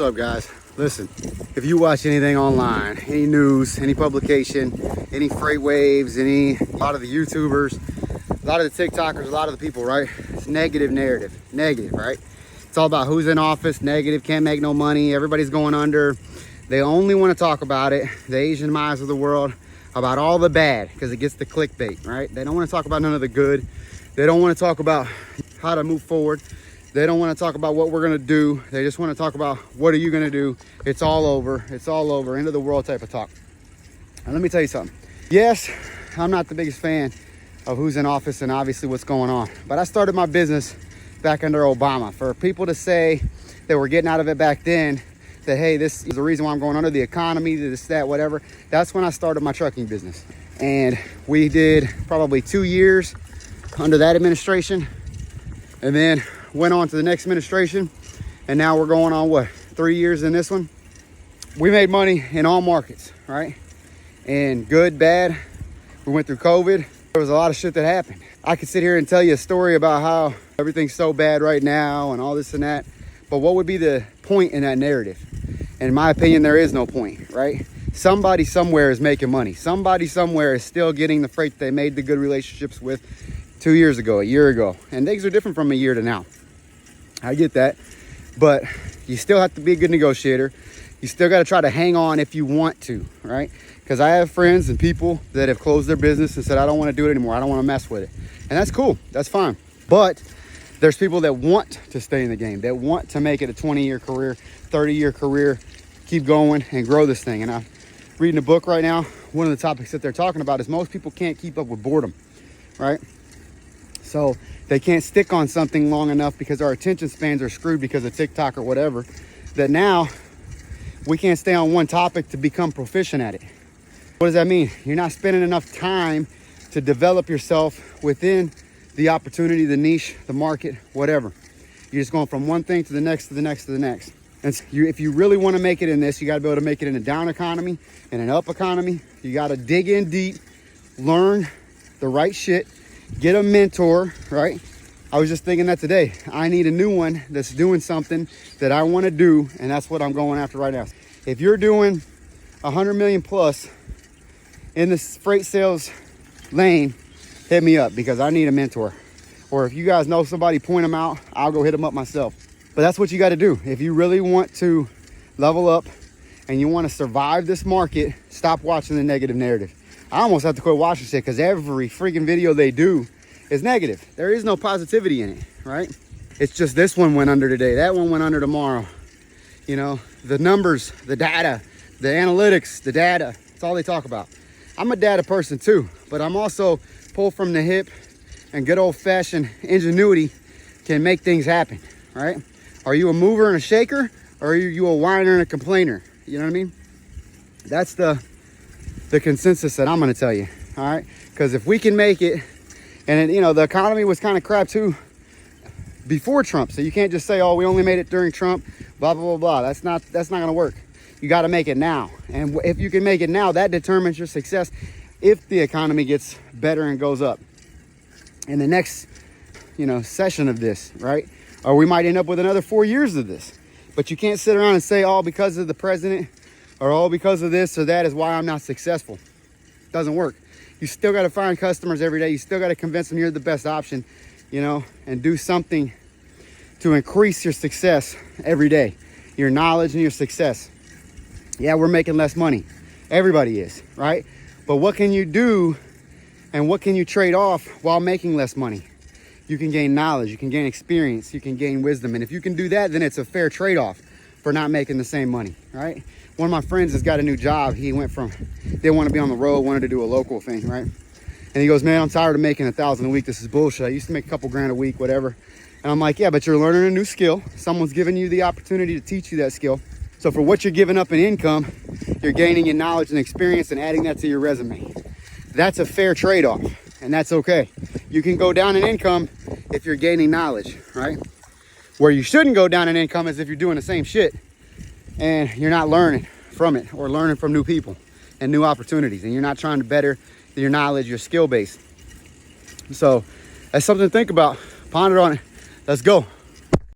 What's up, guys? Listen, if you watch anything online, any news, any publication, any freight waves, a lot of the YouTubers, a lot of the TikTokers, a lot of the people, right? It's negative narrative, negative, right? It's all about who's in office, negative, can't make no money, everybody's going under. They only want to talk about it, the Asian Mayas of the world, about all the bad, because it gets the clickbait, right? They don't want to talk about none of the good. They don't want to talk about how to move forward. They don't want to talk about what we're going to do. They just want to talk about what are you going to do? It's all over. It's all over. End of the world type of talk. And let me tell you something. Yes, I'm not the biggest fan of who's in office and obviously what's going on. But I started my business back under Obama. For people to say that we're getting out of it back then, that, hey, this is the reason why I'm going under, the economy, this, that, whatever. That's when I started my trucking business. And we did probably 2 years under that administration. And then went on to the next administration, and now we're going on what, 3 years in this one. We made money in all markets, right? And good, bad. We went through COVID. There was a lot of shit that happened. I could sit here and tell you a story about how everything's so bad right now and all this and that, but what would be the point in that narrative? In my opinion, there is no point, right? Somebody somewhere is making money. Somebody somewhere is still getting the freight they made the good relationships with 2 years ago, a year ago, and things are different from a year to now. I get that, but you still have to be a good negotiator. You still got to try to hang on if you want to, right? Because I have friends and people that have closed their business and said, I don't want to do it anymore. I don't want to mess with it. And that's cool. That's fine. But there's people that want to stay in the game, that want to make it a 20-year career, 30-year career, keep going and grow this thing. And I'm reading a book right now. One of the topics that they're talking about is most people can't keep up with boredom, right? So they can't stick on something long enough because our attention spans are screwed because of TikTok or whatever, that now we can't stay on one topic to become proficient at it. What does that mean? You're not spending enough time to develop yourself within the opportunity, the niche, the market, whatever. You're just going from one thing to the next, to the next, to the next. And if you really want to make it in this, you got to be able to make it in a down economy and an up economy. You got to dig in deep, learn the right shit, get a mentor, right? I was just thinking that today. I need a new one that's doing something that I want to do, and that's what I'm going after right now. If you're doing 100 million plus in this freight sales lane, hit me up because I need a mentor. Or if you guys know somebody, point them out. I'll go hit them up myself. But that's what you got to do. If you really want to level up and you want to survive this market, stop watching the negative narrative. I almost have to quit watching shit because every freaking video they do is negative. There is no positivity in it, right? It's just this one went under today. That one went under tomorrow. You know, the numbers, the data, the analytics, the data. That's all they talk about. I'm a data person too, but I'm also pulled from the hip, and good old fashioned ingenuity can make things happen, right? Are you a mover and a shaker, or are you a whiner and a complainer? You know what I mean? That's the consensus that I'm going to tell you. All right. Because if we can make it, and you know, the economy was kind of crap too before Trump. So you can't just say, oh, we only made it during Trump, blah, blah, blah, blah. That's not going to work. You got to make it now. And if you can make it now, that determines your success if the economy gets better and goes up in the next, you know, session of this, right? Or we might end up with another 4 years of this. But you can't sit around and say, oh, because of the president, or all because of this or that is why I'm not successful. It doesn't work. You still got to find customers every day. You still got to convince them you're the best option, you know, and do something to increase your success every day, your knowledge and your success. Yeah, we're making less money. Everybody is, right? But what can you do and what can you trade off while making less money? You can gain knowledge, you can gain experience, you can gain wisdom. And if you can do that, then it's a fair trade-off for not making the same money, right? One of my friends has got a new job. He went from, didn't want to be on the road, wanted to do a local thing, right? And he goes, man, I'm tired of making $1,000 a week. This is bullshit. I used to make a couple grand a week, whatever. And I'm like, yeah, but you're learning a new skill. Someone's giving you the opportunity to teach you that skill. So for what you're giving up in income, you're gaining in knowledge and experience and adding that to your resume. That's a fair trade-off, and that's okay. You can go down in income if you're gaining knowledge, right? Where you shouldn't go down in income is if you're doing the same shit and you're not learning from it or learning from new people and new opportunities, and you're not trying to better your knowledge, your skill base. So that's something to think about. Ponder on it. Let's go.